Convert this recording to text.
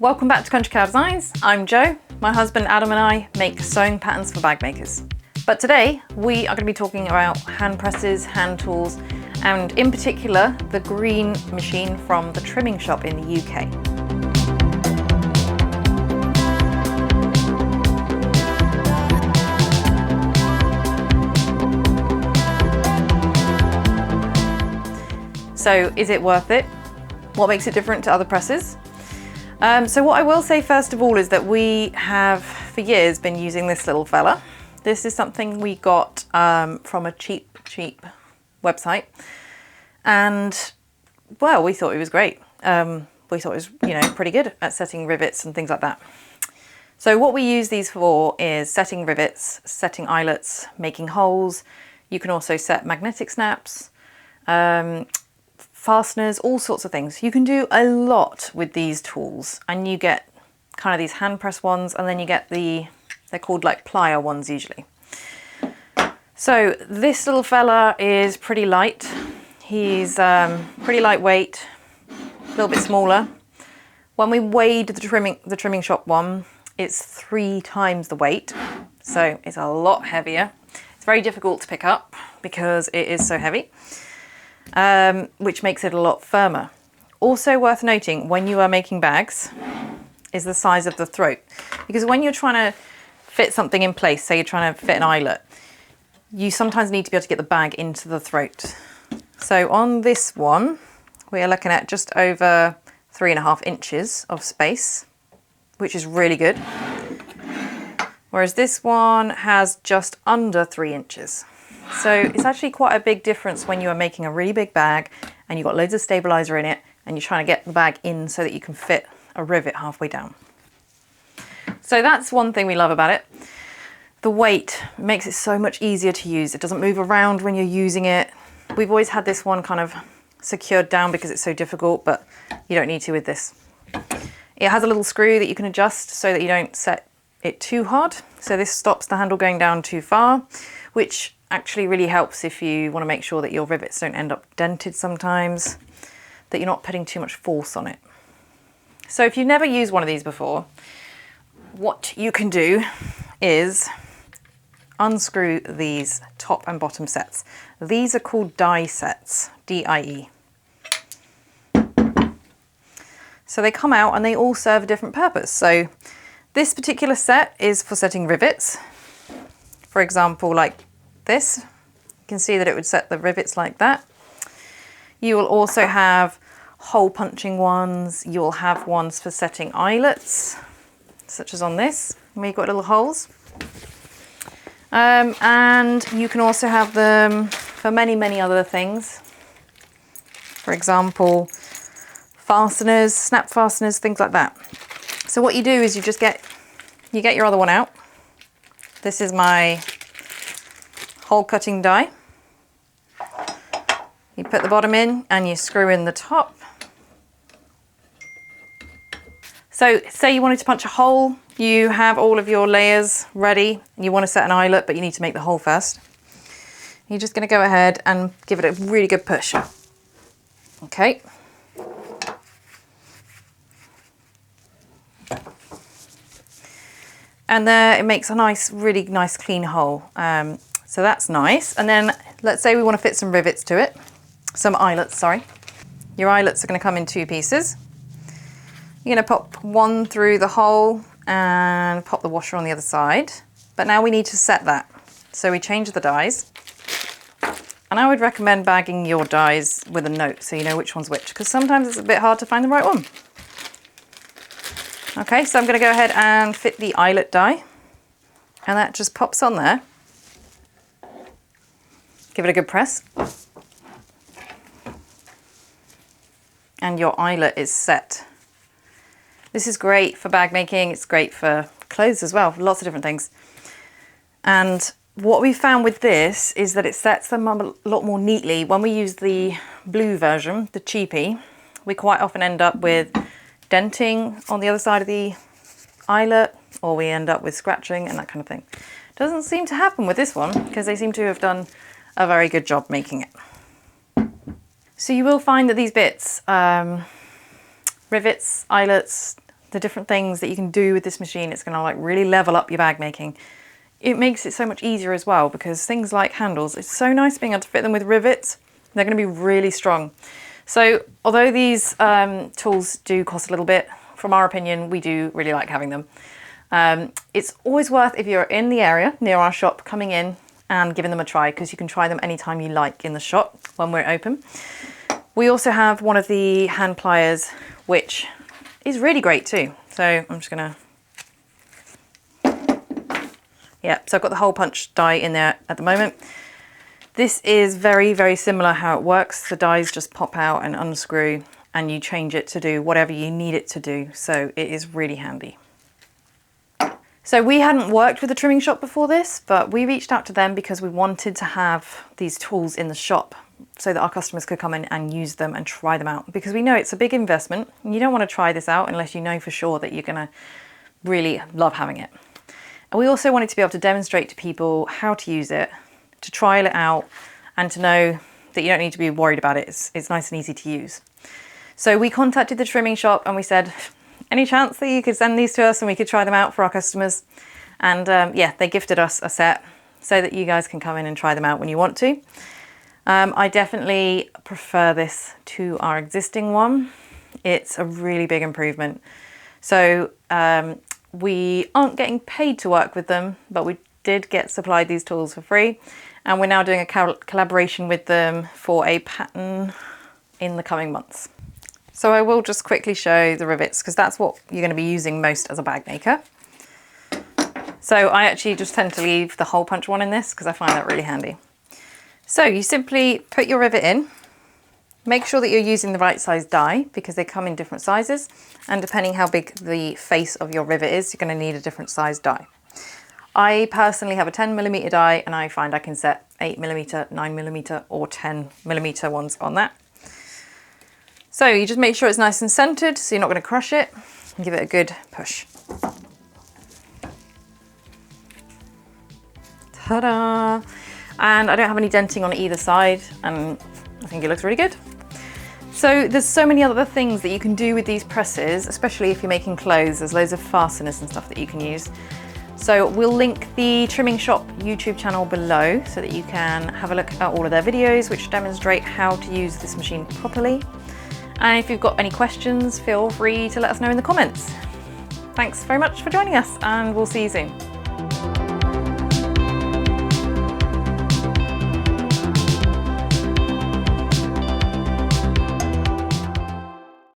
Welcome back to Country Cow Designs. I'm Jo. My husband Adam and I make sewing patterns for bag makers. But today we are going to be talking about hand presses, hand tools, and in particular the green machine from the Trimming Shop in the UK. So is it worth it? What makes it different to other presses? So what I will say first of all is that we have for years been using this little fella. This is something we got from a cheap website, and well, we thought it was great. We thought it was, pretty good at setting rivets and things like that. So what we use these for is setting rivets, setting eyelets, making holes. You can also set magnetic snaps, fasteners, all sorts of things. You can do a lot with these tools, and you get kind of these hand press ones, and then you get they're called like plier ones usually. So this little fella is pretty light. He's pretty lightweight, a little bit smaller. When we weighed the Trimming Shop one, it's 3 times the weight, so it's a lot heavier. It's very difficult to pick up because it is so heavy. Which makes it a lot firmer. Also worth noting when you are making bags is the size of the throat, because when you're trying to fit something in place, say you're trying to fit an eyelet, you sometimes need to be able to get the bag into the throat. So on this one we are looking at just over 3.5 inches of space, which is really good, whereas this one has just under 3 inches. So it's actually quite a big difference when you are making a really big bag and you've got loads of stabilizer in it and you're trying to get the bag in so that you can fit a rivet halfway down. So that's one thing we love about it. The weight makes it so much easier to use. It doesn't move around when you're using it. We've always had this one kind of secured down because it's so difficult, but you don't need to with this. It has a little screw that you can adjust so that you don't set it too hard. So this stops the handle going down too far, which actually really helps if you want to make sure that your rivets don't end up dented sometimes, that you're not putting too much force on it. So if you've never used one of these before, what you can do is unscrew these top and bottom sets. These are called die sets, D-I-E. So they come out and they all serve a different purpose. So this particular set is for setting rivets. For example, like this, you can see that it would set the rivets like that. You will also have hole punching ones. You'll have ones for setting eyelets, such as on this, where you've got little holes. And you can also have them for many other things. For example, fasteners, snap fasteners, things like that. So what you do is you get your other one out. This is my hole cutting die. You put the bottom in and you screw in the top. So say you wanted to punch a hole, you have all of your layers ready, and you want to set an eyelet, but you need to make the hole first. You're just going to go ahead and give it a really good push. Okay. And there it makes a really nice clean hole. So that's nice. And then let's say we want to fit some rivets to it, some eyelets, sorry. Your eyelets are going to come in 2 pieces. You're going to pop one through the hole and pop the washer on the other side. But now we need to set that. So we change the dies. And I would recommend bagging your dies with a note so you know which one's which, because sometimes it's a bit hard to find the right one. Okay, so I'm going to go ahead and fit the eyelet die. And that just pops on there. Give it a good press. And your eyelet is set. This is great for bag making. It's great for clothes as well, lots of different things. And what we found with this is that it sets them up a lot more neatly. When we use the blue version, the cheapie, we quite often end up with denting on the other side of the eyelet, or we end up with scratching and that kind of thing. Doesn't seem to happen with this one because they seem to have done a very good job making it. So you will find that these bits, rivets, eyelets, the different things that you can do with this machine. It's going to like really level up your bag making. It makes it so much easier as well, because things like handles, it's so nice being able to fit them with rivets. They're going to be really strong. So although these tools do cost a little bit, from our opinion, we do really like having them. It's always worth, if you're in the area near our shop, coming in and giving them a try, because you can try them anytime you like in the shop when we're open. We also have one of the hand pliers, which is really great too. So I'm just gonna, yeah, so I've got the hole punch die in there at the moment. This is very, very similar how it works. The dies just pop out and unscrew, and you change it to do whatever you need it to do. So it is really handy. So we hadn't worked with a trimming shop before this, but we reached out to them because we wanted to have these tools in the shop so that our customers could come in and use them and try them out, because we know it's a big investment and you don't want to try this out unless you know for sure that you're going to really love having it. And we also wanted to be able to demonstrate to people how to use it, to trial it out, and to know that you don't need to be worried about it. It's nice and easy to use. So we contacted the trimming shop and we said, any chance that you could send these to us and we could try them out for our customers? And yeah, they gifted us a set so that you guys can come in and try them out when you want to. I definitely prefer this to our existing one. It's a really big improvement. So we aren't getting paid to work with them, but we did get supplied these tools for free, and we're now doing a collaboration with them for a pattern in the coming months. So I will just quickly show the rivets, because that's what you're going to be using most as a bag maker. So I actually just tend to leave the hole punch one in this because I find that really handy. So you simply put your rivet in, make sure that you're using the right size die, because they come in different sizes, and depending how big the face of your rivet is, you're going to need a different size die. I personally have a 10mm die, and I find I can set 8mm, 9mm or 10mm ones on that. So you just make sure it's nice and centered so you're not going to crush it, and give it a good push. Ta-da! And I don't have any denting on either side, and I think it looks really good. So there's so many other things that you can do with these presses, especially if you're making clothes. There's loads of fasteners and stuff that you can use. So we'll link the Trimming Shop YouTube channel below so that you can have a look at all of their videos which demonstrate how to use this machine properly. And if you've got any questions, feel free to let us know in the comments. Thanks very much for joining us, and we'll see you soon.